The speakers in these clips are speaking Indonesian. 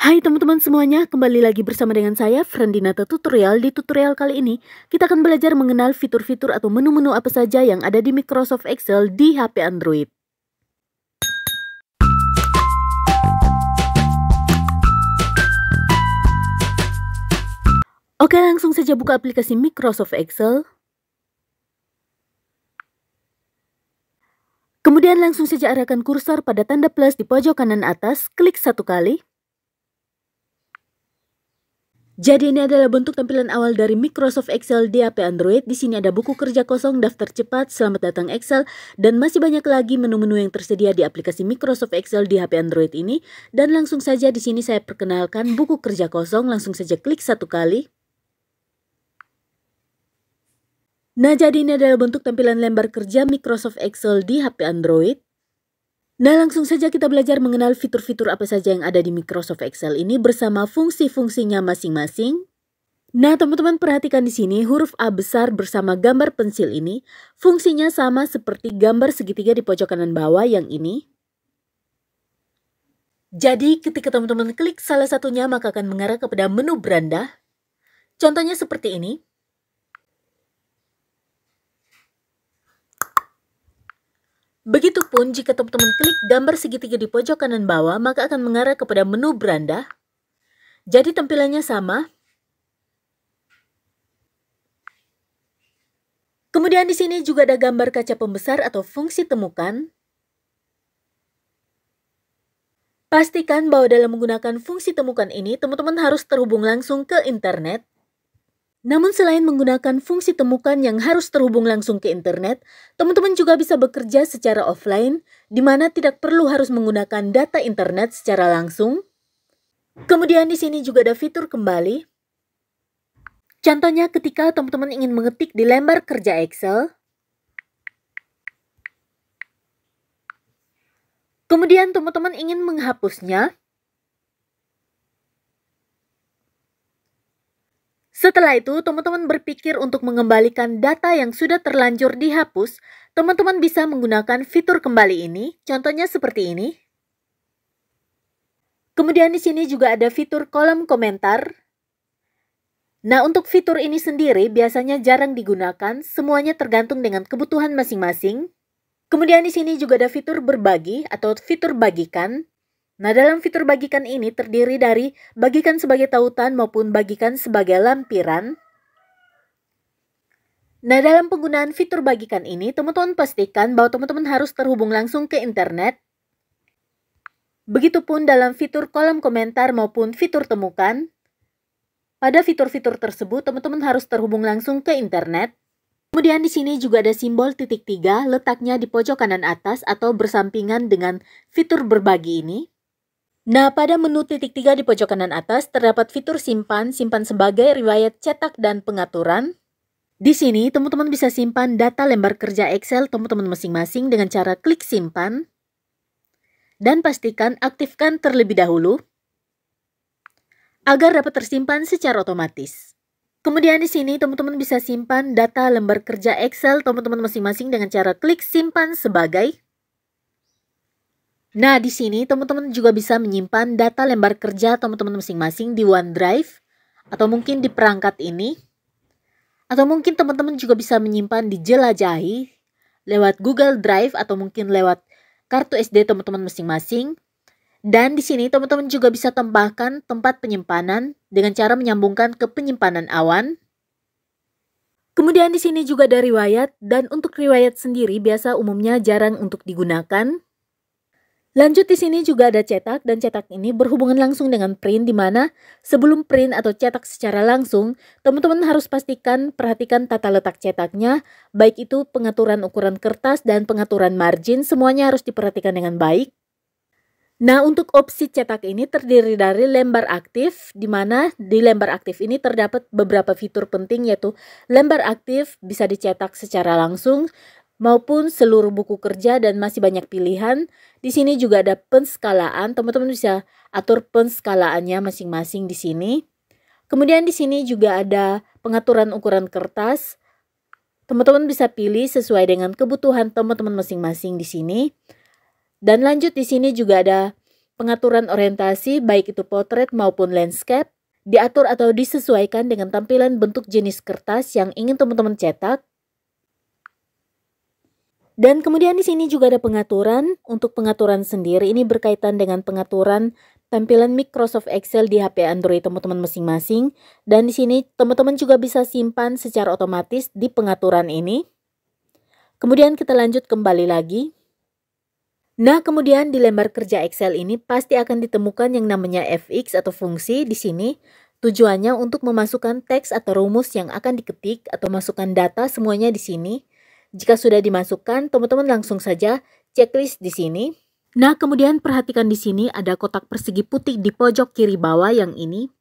Hai teman-teman semuanya, kembali lagi bersama dengan saya, Frendinata Tutorial. Di tutorial kali ini, kita akan belajar mengenal fitur-fitur atau menu-menu apa saja yang ada di Microsoft Excel di HP Android. Oke, langsung saja buka aplikasi Microsoft Excel. Kemudian langsung saja arahkan kursor pada tanda plus di pojok kanan atas, klik satu kali. Jadi ini adalah bentuk tampilan awal dari Microsoft Excel di HP Android. Di sini ada buku kerja kosong, daftar cepat, selamat datang Excel, dan masih banyak lagi menu-menu yang tersedia di aplikasi Microsoft Excel di HP Android ini. Dan langsung saja di sini saya perkenalkan buku kerja kosong, langsung saja klik satu kali. Nah, jadi ini adalah bentuk tampilan lembar kerja Microsoft Excel di HP Android. Nah, langsung saja kita belajar mengenal fitur-fitur apa saja yang ada di Microsoft Excel ini bersama fungsi-fungsinya masing-masing. Nah, teman-teman perhatikan di sini huruf A besar bersama gambar pensil ini fungsinya sama seperti gambar segitiga di pojok kanan bawah yang ini. Jadi, ketika teman-teman klik salah satunya maka akan mengarah kepada menu beranda. Contohnya seperti ini. Begitupun jika teman-teman klik gambar segitiga di pojok kanan bawah, maka akan mengarah kepada menu beranda. Jadi tampilannya sama. Kemudian di sini juga ada gambar kaca pembesar atau fungsi temukan. Pastikan bahwa dalam menggunakan fungsi temukan ini, teman-teman harus terhubung langsung ke internet. Namun selain menggunakan fungsi temukan yang harus terhubung langsung ke internet, teman-teman juga bisa bekerja secara offline, di mana tidak perlu harus menggunakan data internet secara langsung. Kemudian di sini juga ada fitur kembali. Contohnya ketika teman-teman ingin mengetik di lembar kerja Excel, kemudian teman-teman ingin menghapusnya. Setelah itu, teman-teman berpikir untuk mengembalikan data yang sudah terlanjur dihapus, teman-teman bisa menggunakan fitur kembali ini, contohnya seperti ini. Kemudian di sini juga ada fitur kolom komentar. Nah, untuk fitur ini sendiri biasanya jarang digunakan, semuanya tergantung dengan kebutuhan masing-masing. Kemudian di sini juga ada fitur berbagi atau fitur bagikan. Nah, dalam fitur bagikan ini terdiri dari bagikan sebagai tautan maupun bagikan sebagai lampiran. Nah, dalam penggunaan fitur bagikan ini, teman-teman pastikan bahwa teman-teman harus terhubung langsung ke internet. Begitupun dalam fitur kolom komentar maupun fitur temukan. Pada fitur-fitur tersebut, teman-teman harus terhubung langsung ke internet. Kemudian di sini juga ada simbol titik 3, letaknya di pojok kanan atas atau bersampingan dengan fitur berbagi ini. Nah, pada menu titik 3 di pojok kanan atas terdapat fitur simpan sebagai riwayat cetak dan pengaturan. Di sini, teman-teman bisa simpan data lembar kerja Excel teman-teman masing-masing dengan cara klik simpan. Dan pastikan aktifkan terlebih dahulu agar dapat tersimpan secara otomatis. Kemudian di sini, teman-teman bisa simpan data lembar kerja Excel teman-teman masing-masing dengan cara klik simpan sebagai. Nah, di sini teman-teman juga bisa menyimpan data lembar kerja teman-teman masing-masing di OneDrive atau mungkin di perangkat ini. Atau mungkin teman-teman juga bisa menyimpan di Jelajahi lewat Google Drive atau mungkin lewat kartu SD teman-teman masing-masing. Dan di sini teman-teman juga bisa tambahkan tempat penyimpanan dengan cara menyambungkan ke penyimpanan awan. Kemudian di sini juga ada riwayat, dan untuk riwayat sendiri biasa umumnya jarang untuk digunakan. Lanjut di sini juga ada cetak, dan cetak ini berhubungan langsung dengan print, di mana sebelum print atau cetak secara langsung, teman-teman harus perhatikan tata letak cetaknya, baik itu pengaturan ukuran kertas dan pengaturan margin, semuanya harus diperhatikan dengan baik. Nah, untuk opsi cetak ini terdiri dari lembar aktif, di mana di lembar aktif ini terdapat beberapa fitur penting, yaitu lembar aktif bisa dicetak secara langsung, maupun seluruh buku kerja, dan masih banyak pilihan. Di sini juga ada penskalaan, teman-teman bisa atur penskalaannya masing-masing di sini. Kemudian di sini juga ada pengaturan ukuran kertas. Teman-teman bisa pilih sesuai dengan kebutuhan teman-teman masing-masing di sini. Dan lanjut di sini juga ada Pengaturan orientasi baik itu potret maupun landscape diatur atau disesuaikan dengan tampilan bentuk jenis kertas yang ingin teman-teman cetak. Dan kemudian di sini juga ada pengaturan. Untuk pengaturan sendiri ini berkaitan dengan pengaturan tampilan Microsoft Excel di HP Android teman-teman masing-masing. Dan di sini teman-teman juga bisa simpan secara otomatis di pengaturan ini. Kemudian kita lanjut kembali lagi. Nah, kemudian di lembar kerja Excel ini pasti akan ditemukan yang namanya fx atau fungsi di sini. Tujuannya untuk memasukkan teks atau rumus yang akan diketik atau masukkan data semuanya di sini. Jika sudah dimasukkan, teman-teman langsung saja checklist di sini. Nah, kemudian perhatikan di sini ada kotak persegi putih di pojok kiri bawah yang ini.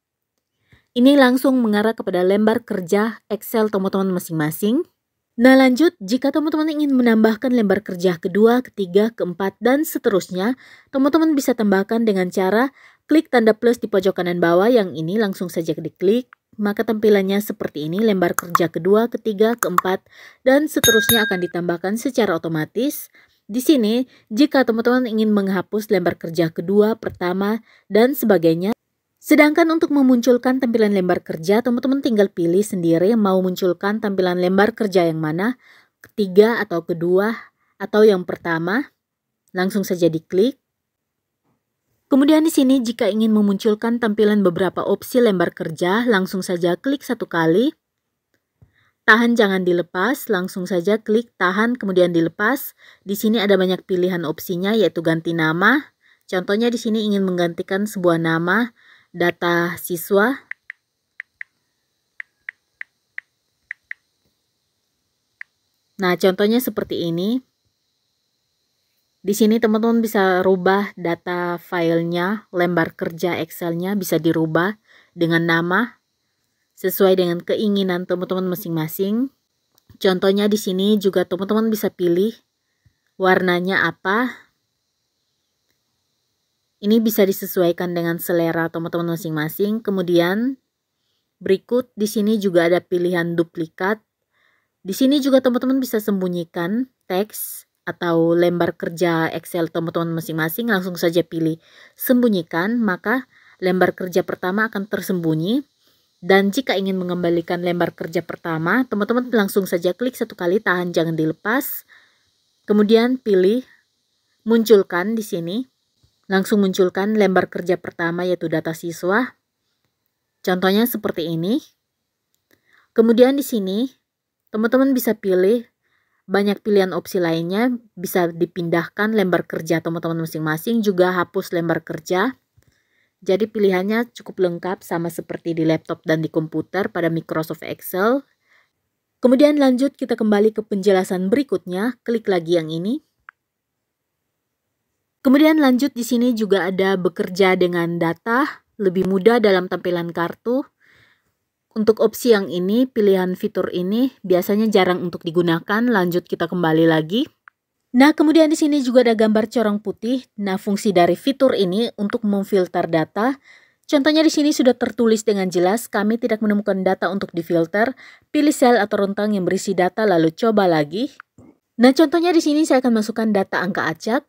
Ini langsung mengarah kepada lembar kerja Excel teman-teman masing-masing. Nah, lanjut, jika teman-teman ingin menambahkan lembar kerja kedua, ketiga, keempat, dan seterusnya, teman-teman bisa tambahkan dengan cara klik tanda plus di pojok kanan bawah yang ini, langsung saja diklik. Maka tampilannya seperti ini, lembar kerja kedua, ketiga, keempat, dan seterusnya akan ditambahkan secara otomatis. Di sini, jika teman-teman ingin menghapus lembar kerja kedua, pertama, dan sebagainya. Sedangkan untuk memunculkan tampilan lembar kerja, teman-teman tinggal pilih sendiri mau munculkan tampilan lembar kerja yang mana, ketiga atau kedua, atau yang pertama. Langsung saja diklik. Kemudian di sini jika ingin memunculkan tampilan beberapa opsi lembar kerja, langsung saja klik satu kali. Tahan jangan dilepas, langsung saja klik tahan kemudian dilepas. Di sini ada banyak pilihan opsinya yaitu ganti nama. Contohnya di sini ingin menggantikan sebuah nama, data siswa. Nah, contohnya seperti ini. Di sini teman-teman bisa rubah data filenya, lembar kerja Excel-nya bisa dirubah dengan nama sesuai dengan keinginan teman-teman masing-masing. Contohnya di sini juga teman-teman bisa pilih warnanya apa. Ini bisa disesuaikan dengan selera teman-teman masing-masing. Kemudian berikut di sini juga ada pilihan duplikat. Di sini juga teman-teman bisa sembunyikan teks atau lembar kerja Excel teman-teman masing-masing, langsung saja pilih sembunyikan, maka lembar kerja pertama akan tersembunyi. Dan jika ingin mengembalikan lembar kerja pertama, teman-teman langsung saja klik satu kali, tahan jangan dilepas. Kemudian pilih munculkan di sini. Langsung munculkan lembar kerja pertama yaitu data siswa. Contohnya seperti ini. Kemudian di sini teman-teman bisa pilih banyak pilihan opsi lainnya, bisa dipindahkan lembar kerja teman-teman masing-masing, juga hapus lembar kerja. Jadi pilihannya cukup lengkap sama seperti di laptop dan di komputer pada Microsoft Excel. Kemudian lanjut kita kembali ke penjelasan berikutnya, klik lagi yang ini. Kemudian lanjut di sini juga ada bekerja dengan data, lebih mudah dalam tampilan kartu. Untuk opsi yang ini, pilihan fitur ini biasanya jarang untuk digunakan. Lanjut kita kembali lagi. Nah, kemudian di sini juga ada gambar corong putih. Nah, fungsi dari fitur ini untuk memfilter data. Contohnya di sini sudah tertulis dengan jelas, kami tidak menemukan data untuk difilter. Pilih sel atau rentang yang berisi data lalu coba lagi. Nah, contohnya di sini saya akan masukkan data angka acak.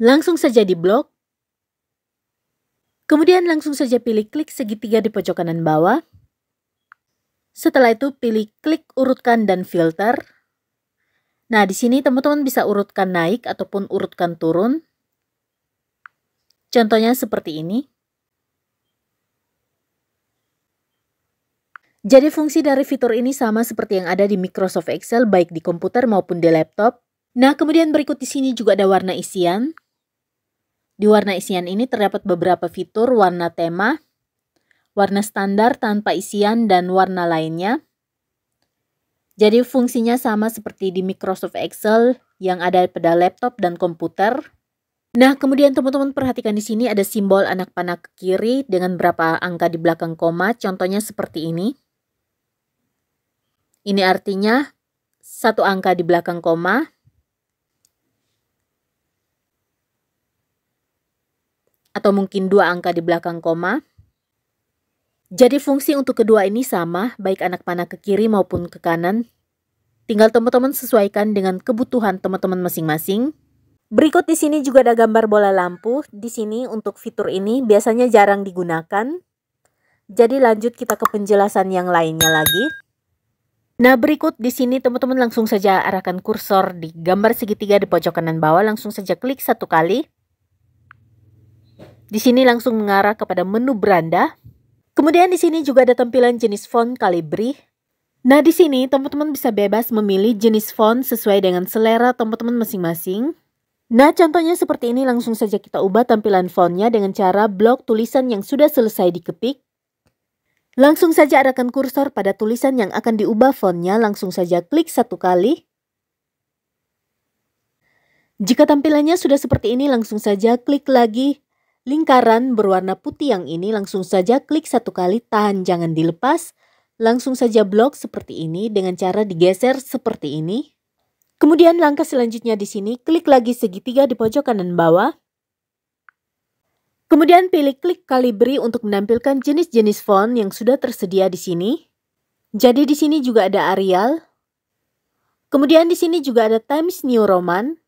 Langsung saja diblok. Kemudian langsung saja pilih klik segitiga di pojok kanan bawah. Setelah itu pilih klik urutkan dan filter. Nah, di sini teman-teman bisa urutkan naik ataupun urutkan turun. Contohnya seperti ini. Jadi fungsi dari fitur ini sama seperti yang ada di Microsoft Excel baik di komputer maupun di laptop. Nah, kemudian berikut di sini juga ada warna isian. Di warna isian ini terdapat beberapa fitur warna tema, warna standar tanpa isian, dan warna lainnya. Jadi fungsinya sama seperti di Microsoft Excel yang ada pada laptop dan komputer. Nah, kemudian teman-teman perhatikan di sini ada simbol anak panah ke kiri dengan berapa angka di belakang koma, contohnya seperti ini. Ini artinya satu angka di belakang koma. Atau mungkin 2 angka di belakang koma. Jadi fungsi untuk kedua ini sama, baik anak panah ke kiri maupun ke kanan. Tinggal teman-teman sesuaikan dengan kebutuhan teman-teman masing-masing. Berikut di sini juga ada gambar bola lampu. Di sini untuk fitur ini biasanya jarang digunakan. Jadi lanjut kita ke penjelasan yang lainnya lagi. Nah, berikut di sini teman-teman langsung saja arahkan kursor di gambar segitiga di pojok kanan bawah, langsung saja klik 1 kali. Di sini langsung mengarah kepada menu beranda. Kemudian di sini juga ada tampilan jenis font Calibri. Nah, di sini teman-teman bisa bebas memilih jenis font sesuai dengan selera teman-teman masing-masing. Nah, contohnya seperti ini, langsung saja kita ubah tampilan fontnya dengan cara blok tulisan yang sudah selesai diketik. Langsung saja arahkan kursor pada tulisan yang akan diubah fontnya, langsung saja klik 1 kali. Jika tampilannya sudah seperti ini, langsung saja klik lagi lingkaran berwarna putih yang ini, langsung saja klik 1 kali, tahan jangan dilepas. Langsung saja blok seperti ini dengan cara digeser seperti ini. Kemudian langkah selanjutnya di sini, klik lagi segitiga di pojok kanan bawah. Kemudian pilih klik Calibri untuk menampilkan jenis-jenis font yang sudah tersedia di sini. Jadi di sini juga ada Arial. Kemudian di sini juga ada Times New Roman.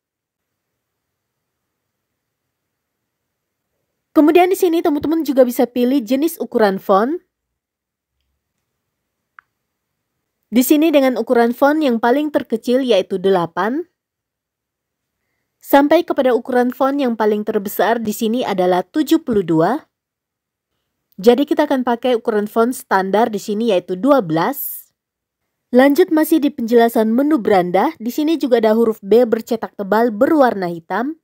Kemudian di sini teman-teman juga bisa pilih jenis ukuran font. Di sini dengan ukuran font yang paling terkecil yaitu 8. Sampai kepada ukuran font yang paling terbesar di sini adalah 72. Jadi kita akan pakai ukuran font standar di sini yaitu 12. Lanjut masih di penjelasan menu beranda, di sini juga ada huruf B bercetak tebal berwarna hitam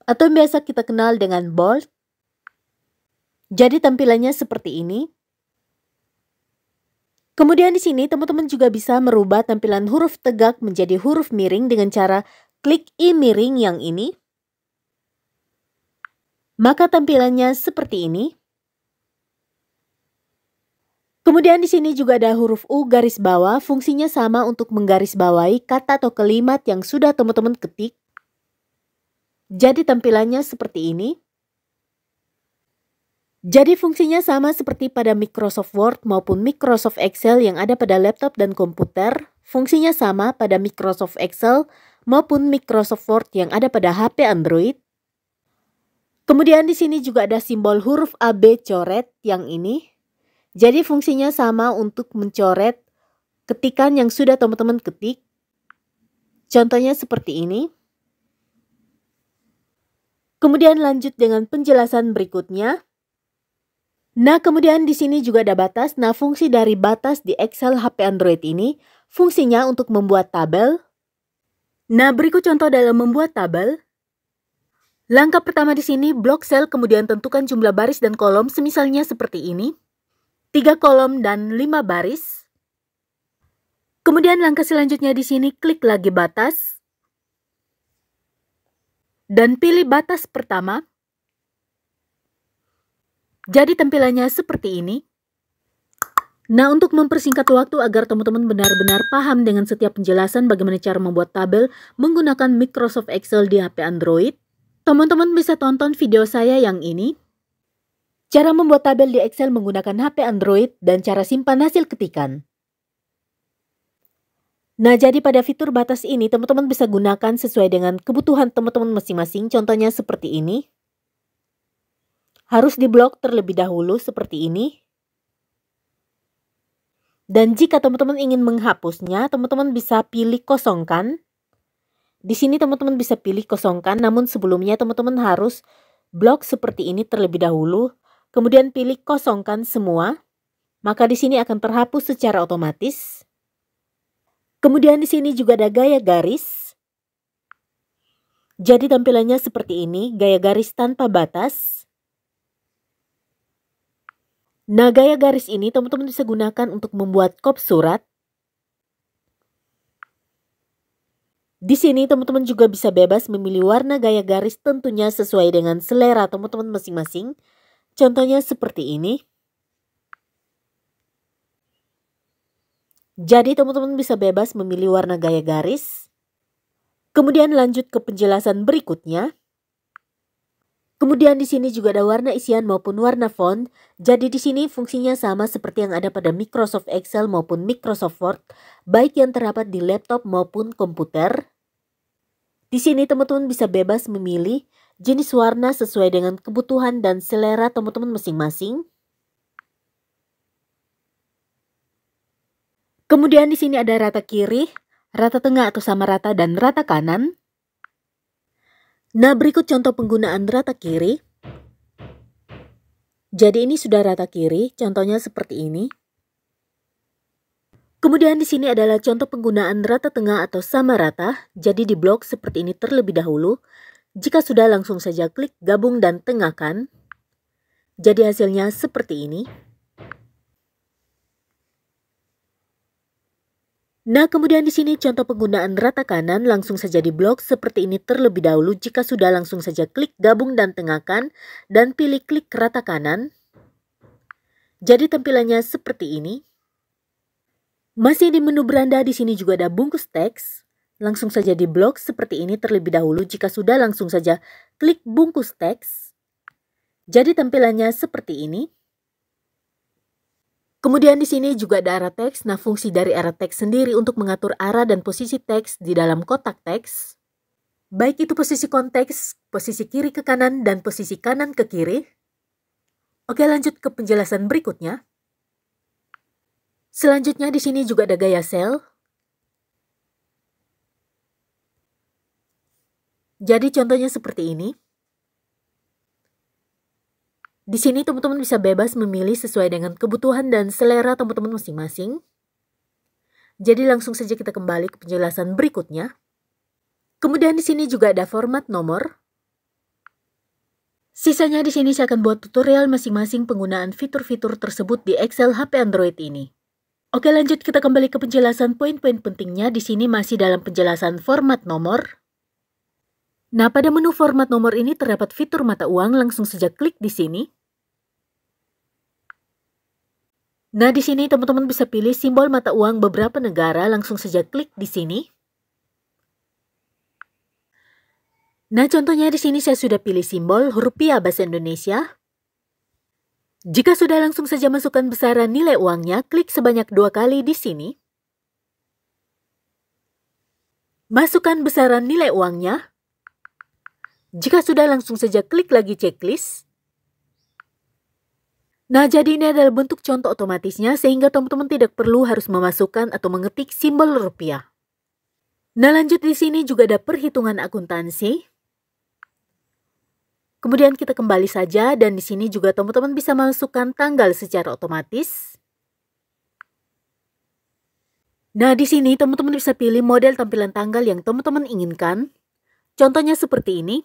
atau yang biasa kita kenal dengan bold. Jadi tampilannya seperti ini. Kemudian di sini teman-teman juga bisa merubah tampilan huruf tegak menjadi huruf miring dengan cara klik I miring yang ini. Maka tampilannya seperti ini. Kemudian di sini juga ada huruf U garis bawah, fungsinya sama untuk menggarisbawahi kata atau kalimat yang sudah teman-teman ketik. Jadi tampilannya seperti ini. Jadi fungsinya sama seperti pada Microsoft Word maupun Microsoft Excel yang ada pada laptop dan komputer. Fungsinya sama pada Microsoft Excel maupun Microsoft Word yang ada pada HP Android. Kemudian di sini juga ada simbol huruf AB coret yang ini. Jadi fungsinya sama untuk mencoret ketikan yang sudah teman-teman ketik. Contohnya seperti ini. Kemudian lanjut dengan penjelasan berikutnya. Nah, kemudian di sini juga ada batas. Nah, fungsi dari batas di Excel HP Android ini, fungsinya untuk membuat tabel. Nah, berikut contoh dalam membuat tabel. Langkah pertama di sini, blok sel, kemudian tentukan jumlah baris dan kolom, semisalnya seperti ini. 3 kolom dan 5 baris. Kemudian langkah selanjutnya di sini, klik lagi batas. Dan pilih batas pertama. Jadi tampilannya seperti ini. Nah, untuk mempersingkat waktu agar teman-teman benar-benar paham dengan setiap penjelasan bagaimana cara membuat tabel menggunakan Microsoft Excel di HP Android, teman-teman bisa tonton video saya yang ini. Cara membuat tabel di Excel menggunakan HP Android dan cara simpan hasil ketikan. Nah, jadi pada fitur batas ini teman-teman bisa gunakan sesuai dengan kebutuhan teman-teman masing-masing. Contohnya seperti ini. Harus diblok terlebih dahulu seperti ini. Dan jika teman-teman ingin menghapusnya, teman-teman bisa pilih kosongkan. Di sini teman-teman bisa pilih kosongkan, namun sebelumnya teman-teman harus blok seperti ini terlebih dahulu. Kemudian pilih kosongkan semua. Maka di sini akan terhapus secara otomatis. Kemudian di sini juga ada gaya garis. Jadi tampilannya seperti ini, gaya garis tanpa batas. Nah, gaya garis ini teman-teman bisa gunakan untuk membuat kop surat. Di sini teman-teman juga bisa bebas memilih warna gaya garis tentunya sesuai dengan selera teman-teman masing-masing. Contohnya seperti ini. Jadi teman-teman bisa bebas memilih warna gaya garis. Kemudian lanjut ke penjelasan berikutnya. Kemudian di sini juga ada warna isian maupun warna font. Jadi di sini fungsinya sama seperti yang ada pada Microsoft Excel maupun Microsoft Word, baik yang terdapat di laptop maupun komputer. Di sini teman-teman bisa bebas memilih jenis warna sesuai dengan kebutuhan dan selera teman-teman masing-masing. Kemudian di sini ada rata kiri, rata tengah atau sama rata, dan rata kanan. Nah, berikut contoh penggunaan rata kiri. Jadi ini sudah rata kiri, contohnya seperti ini. Kemudian di sini adalah contoh penggunaan rata tengah atau sama rata. Jadi di blok seperti ini terlebih dahulu. Jika sudah, langsung saja klik gabung dan tengahkan. Jadi hasilnya seperti ini. Nah, kemudian di sini contoh penggunaan rata kanan, langsung saja di blok seperti ini terlebih dahulu. Jika sudah, langsung saja klik gabung dan tengahkan dan pilih klik rata kanan. Jadi tampilannya seperti ini. Masih di menu beranda, di sini juga ada bungkus teks. Langsung saja di blok seperti ini terlebih dahulu. Jika sudah, langsung saja klik bungkus teks. Jadi tampilannya seperti ini. Kemudian di sini juga ada arah teks. Nah, fungsi dari arah teks sendiri untuk mengatur arah dan posisi teks di dalam kotak teks. Baik itu posisi konteks, posisi kiri ke kanan, dan posisi kanan ke kiri. Oke, lanjut ke penjelasan berikutnya. Selanjutnya di sini juga ada gaya sel. Jadi contohnya seperti ini. Di sini teman-teman bisa bebas memilih sesuai dengan kebutuhan dan selera teman-teman masing-masing. Jadi langsung saja kita kembali ke penjelasan berikutnya. Kemudian di sini juga ada format nomor. Sisanya di sini saya akan buat tutorial masing-masing penggunaan fitur-fitur tersebut di Excel HP Android ini. Oke, lanjut kita kembali ke penjelasan poin-poin pentingnya. Di sini masih dalam penjelasan format nomor. Nah, pada menu format nomor ini terdapat fitur mata uang, langsung saja klik di sini. Nah, di sini teman-teman bisa pilih simbol mata uang beberapa negara, langsung saja klik di sini. Nah, contohnya di sini saya sudah pilih simbol rupiah bahasa Indonesia. Jika sudah, langsung saja masukkan besaran nilai uangnya, klik sebanyak 2 kali di sini. Masukkan besaran nilai uangnya. Jika sudah, langsung saja klik lagi checklist. Nah, jadi ini adalah bentuk contoh otomatisnya sehingga teman-teman tidak perlu harus memasukkan atau mengetik simbol rupiah. Nah, lanjut di sini juga ada perhitungan akuntansi. Kemudian kita kembali saja dan di sini juga teman-teman bisa masukkan tanggal secara otomatis. Nah, di sini teman-teman bisa pilih model tampilan tanggal yang teman-teman inginkan. Contohnya seperti ini.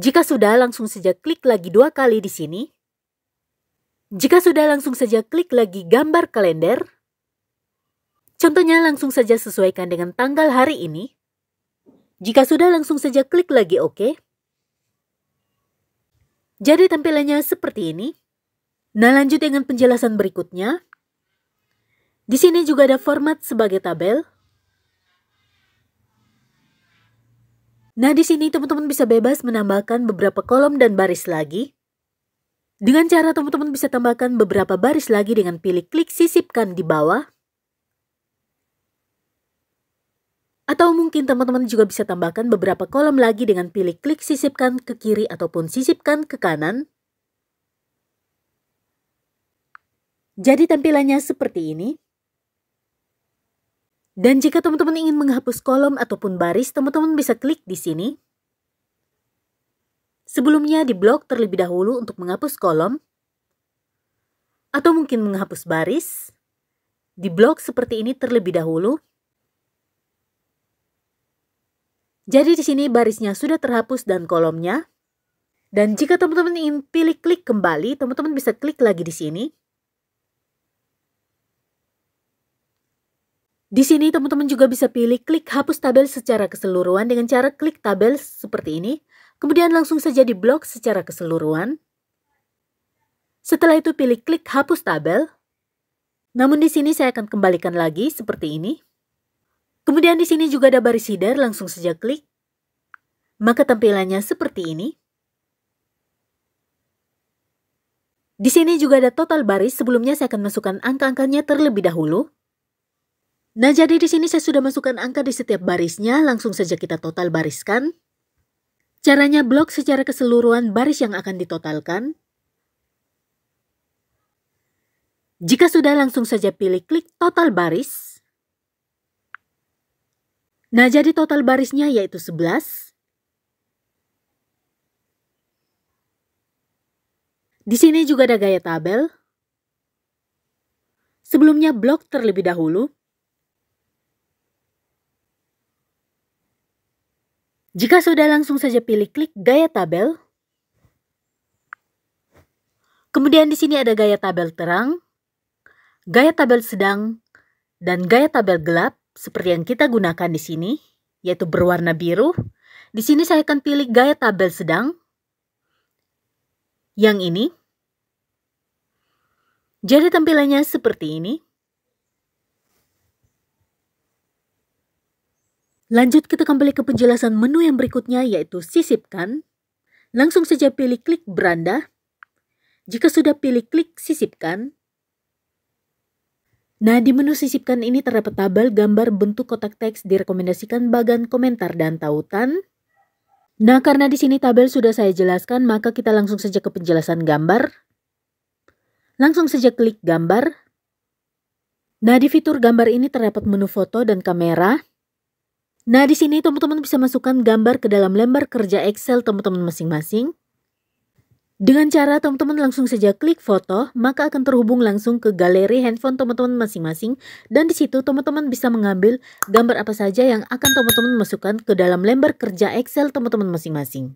Jika sudah, langsung saja klik lagi 2 kali di sini. Jika sudah, langsung saja klik lagi gambar kalender. Contohnya langsung saja sesuaikan dengan tanggal hari ini. Jika sudah, langsung saja klik lagi OK. Jadi tampilannya seperti ini. Nah, lanjut dengan penjelasan berikutnya. Di sini juga ada format sebagai tabel. Nah, di sini teman-teman bisa bebas menambahkan beberapa kolom dan baris lagi. Dengan cara teman-teman bisa tambahkan beberapa baris lagi dengan pilih klik sisipkan di bawah. Atau mungkin teman-teman juga bisa tambahkan beberapa kolom lagi dengan pilih klik sisipkan ke kiri ataupun sisipkan ke kanan. Jadi tampilannya seperti ini. Dan jika teman-teman ingin menghapus kolom ataupun baris, teman-teman bisa klik di sini. Sebelumnya di blok terlebih dahulu untuk menghapus kolom. Atau mungkin menghapus baris. Di blok seperti ini terlebih dahulu. Jadi di sini barisnya sudah terhapus dan kolomnya. Dan jika teman-teman ingin pilih klik kembali, teman-teman bisa klik lagi di sini. Di sini teman-teman juga bisa pilih klik hapus tabel secara keseluruhan dengan cara klik tabel seperti ini. Kemudian langsung saja di blok secara keseluruhan. Setelah itu pilih klik hapus tabel. Namun di sini saya akan kembalikan lagi seperti ini. Kemudian di sini juga ada baris header, langsung saja klik. Maka tampilannya seperti ini. Di sini juga ada total baris, sebelumnya saya akan masukkan angka-angkanya terlebih dahulu. Nah, jadi di sini saya sudah masukkan angka di setiap barisnya, langsung saja kita total bariskan. Caranya blok secara keseluruhan baris yang akan ditotalkan. Jika sudah, langsung saja pilih klik total baris. Nah, jadi total barisnya yaitu 11. Di sini juga ada gaya tabel. Sebelumnya blok terlebih dahulu. Jika sudah, langsung saja pilih klik gaya tabel. Kemudian di sini ada gaya tabel terang, gaya tabel sedang, dan gaya tabel gelap seperti yang kita gunakan di sini, yaitu berwarna biru. Di sini saya akan pilih gaya tabel sedang. Yang ini. Jadi tampilannya seperti ini. Lanjut, kita kembali ke penjelasan menu yang berikutnya, yaitu sisipkan. Langsung saja pilih klik beranda. Jika sudah, pilih klik sisipkan. Nah, di menu sisipkan ini terdapat tabel gambar bentuk kotak teks direkomendasikan bagan komentar dan tautan. Nah, karena di sini tabel sudah saya jelaskan, maka kita langsung saja ke penjelasan gambar. Langsung saja klik gambar. Nah, di fitur gambar ini terdapat menu foto dan kamera. Nah, di sini teman-teman bisa masukkan gambar ke dalam lembar kerja Excel teman-teman masing-masing. Dengan cara teman-teman langsung saja klik foto, maka akan terhubung langsung ke galeri handphone teman-teman masing-masing. Dan di situ teman-teman bisa mengambil gambar apa saja yang akan teman-teman masukkan ke dalam lembar kerja Excel teman-teman masing-masing.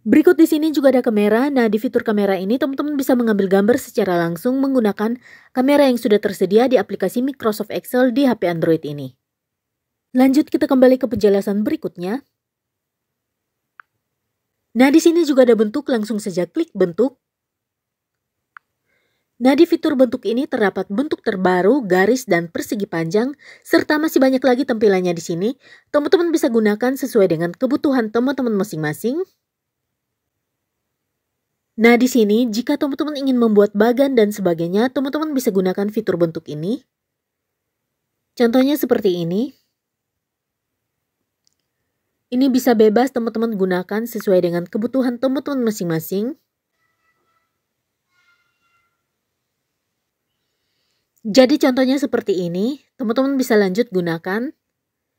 Berikut di sini juga ada kamera. Nah, di fitur kamera ini teman-teman bisa mengambil gambar secara langsung menggunakan kamera yang sudah tersedia di aplikasi Microsoft Excel di HP Android ini. Lanjut, kita kembali ke penjelasan berikutnya. Nah, di sini juga ada bentuk, langsung saja klik bentuk. Nah, di fitur bentuk ini terdapat bentuk terbaru, garis, dan persegi panjang, serta masih banyak lagi tampilannya di sini. Teman-teman bisa gunakan sesuai dengan kebutuhan teman-teman masing-masing. Nah, di sini jika teman-teman ingin membuat bagan dan sebagainya, teman-teman bisa gunakan fitur bentuk ini. Contohnya seperti ini. Ini bisa bebas teman-teman gunakan sesuai dengan kebutuhan teman-teman masing-masing. Jadi contohnya seperti ini, teman-teman bisa lanjut gunakan.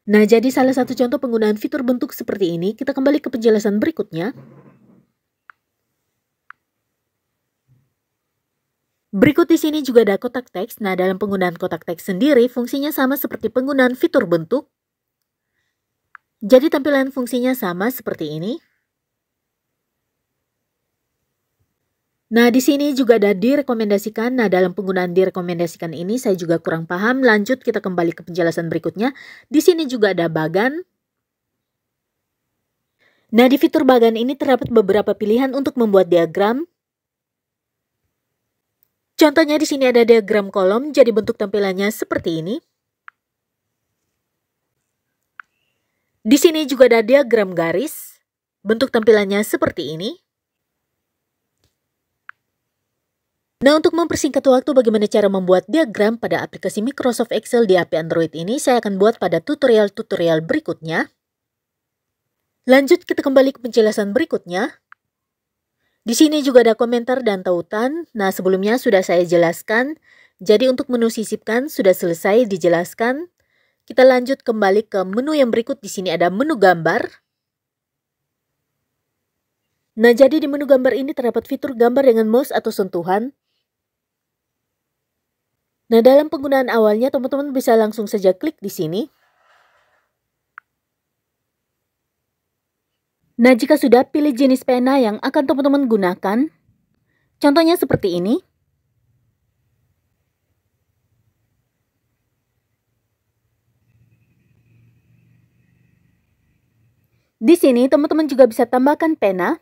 Nah, jadi salah satu contoh penggunaan fitur bentuk seperti ini. Kita kembali ke penjelasan berikutnya. Berikut di sini juga ada kotak teks. Nah, dalam penggunaan kotak teks sendiri, fungsinya sama seperti penggunaan fitur bentuk. Jadi tampilan fungsinya sama seperti ini. Nah, di sini juga ada direkomendasikan. Nah, dalam penggunaan direkomendasikan ini saya juga kurang paham. Lanjut, kita kembali ke penjelasan berikutnya. Di sini juga ada bagan. Nah, di fitur bagan ini terdapat beberapa pilihan untuk membuat diagram. Contohnya di sini ada diagram kolom, jadi bentuk tampilannya seperti ini. Di sini juga ada diagram garis, bentuk tampilannya seperti ini. Nah, untuk mempersingkat waktu bagaimana cara membuat diagram pada aplikasi Microsoft Excel di HP Android ini, saya akan buat pada tutorial-tutorial berikutnya. Lanjut, kita kembali ke penjelasan berikutnya. Di sini juga ada komentar dan tautan. Nah, sebelumnya sudah saya jelaskan. Jadi untuk menu sisipkan sudah selesai dijelaskan. Kita lanjut kembali ke menu yang berikut. Di sini ada menu gambar. Nah, jadi di menu gambar ini terdapat fitur gambar dengan mouse atau sentuhan. Nah, dalam penggunaan awalnya teman-teman bisa langsung saja klik di sini. Nah, jika sudah, pilih jenis pena yang akan teman-teman gunakan. Contohnya seperti ini. Di sini teman-teman juga bisa tambahkan pena.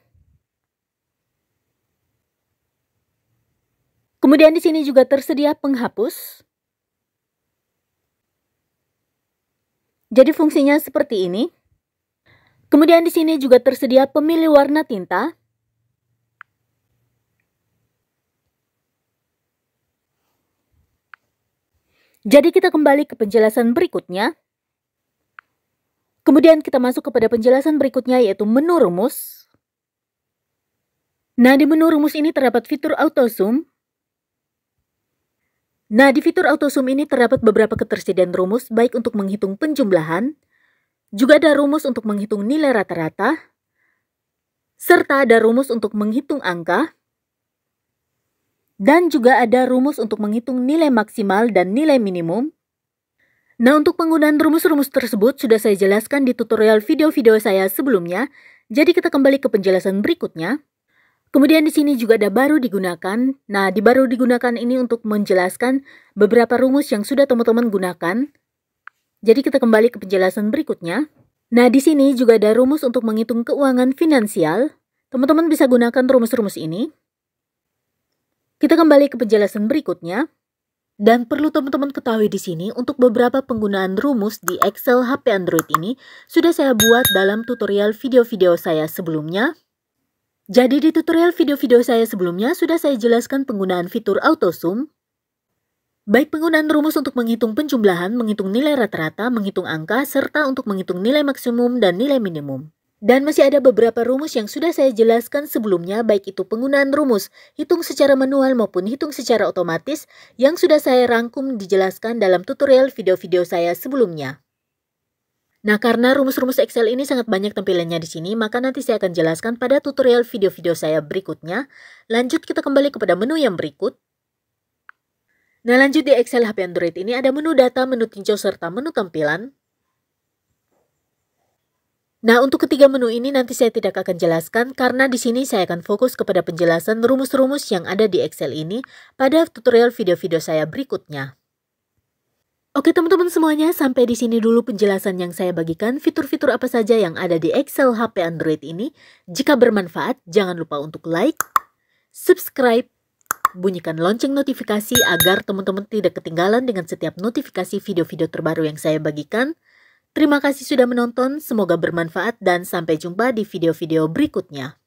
Kemudian di sini juga tersedia penghapus. Jadi fungsinya seperti ini. Kemudian di sini juga tersedia pemilih warna tinta. Jadi kita kembali ke penjelasan berikutnya. Kemudian kita masuk kepada penjelasan berikutnya yaitu menu rumus. Nah, di menu rumus ini terdapat fitur auto zoom. Nah, di fitur auto zoom ini terdapat beberapa ketersediaan rumus baik untuk menghitung penjumlahan, juga ada rumus untuk menghitung nilai rata-rata, serta ada rumus untuk menghitung angka, dan juga ada rumus untuk menghitung nilai maksimal dan nilai minimum. Nah, untuk penggunaan rumus-rumus tersebut sudah saya jelaskan di tutorial video-video saya sebelumnya, jadi kita kembali ke penjelasan berikutnya. Kemudian di sini juga ada baru digunakan. Nah, di baru digunakan ini untuk menjelaskan beberapa rumus yang sudah teman-teman gunakan. Jadi kita kembali ke penjelasan berikutnya. Nah, di sini juga ada rumus untuk menghitung keuangan finansial. Teman-teman bisa gunakan rumus-rumus ini. Kita kembali ke penjelasan berikutnya. Dan perlu teman-teman ketahui di sini untuk beberapa penggunaan rumus di Excel HP Android ini sudah saya buat dalam tutorial video-video saya sebelumnya. Jadi di tutorial video-video saya sebelumnya sudah saya jelaskan penggunaan fitur auto zoom, baik penggunaan rumus untuk menghitung penjumlahan, menghitung nilai rata-rata, menghitung angka, serta untuk menghitung nilai maksimum dan nilai minimum. Dan masih ada beberapa rumus yang sudah saya jelaskan sebelumnya, baik itu penggunaan rumus hitung secara manual maupun hitung secara otomatis yang sudah saya rangkum dijelaskan dalam tutorial video-video saya sebelumnya. Nah, karena rumus-rumus Excel ini sangat banyak tampilannya di sini, maka nanti saya akan jelaskan pada tutorial video-video saya berikutnya. Lanjut kita kembali kepada menu yang berikut. Nah, lanjut di Excel HP Android ini ada menu data, menu tinjau, serta menu tampilan. Nah, untuk ketiga menu ini nanti saya tidak akan jelaskan karena di sini saya akan fokus kepada penjelasan rumus-rumus yang ada di Excel ini pada tutorial video-video saya berikutnya. Oke teman-teman semuanya, sampai di sini dulu penjelasan yang saya bagikan fitur-fitur apa saja yang ada di Excel HP Android ini. Jika bermanfaat, jangan lupa untuk like, subscribe, bunyikan lonceng notifikasi agar teman-teman tidak ketinggalan dengan setiap notifikasi video-video terbaru yang saya bagikan. Terima kasih sudah menonton, semoga bermanfaat dan sampai jumpa di video-video berikutnya.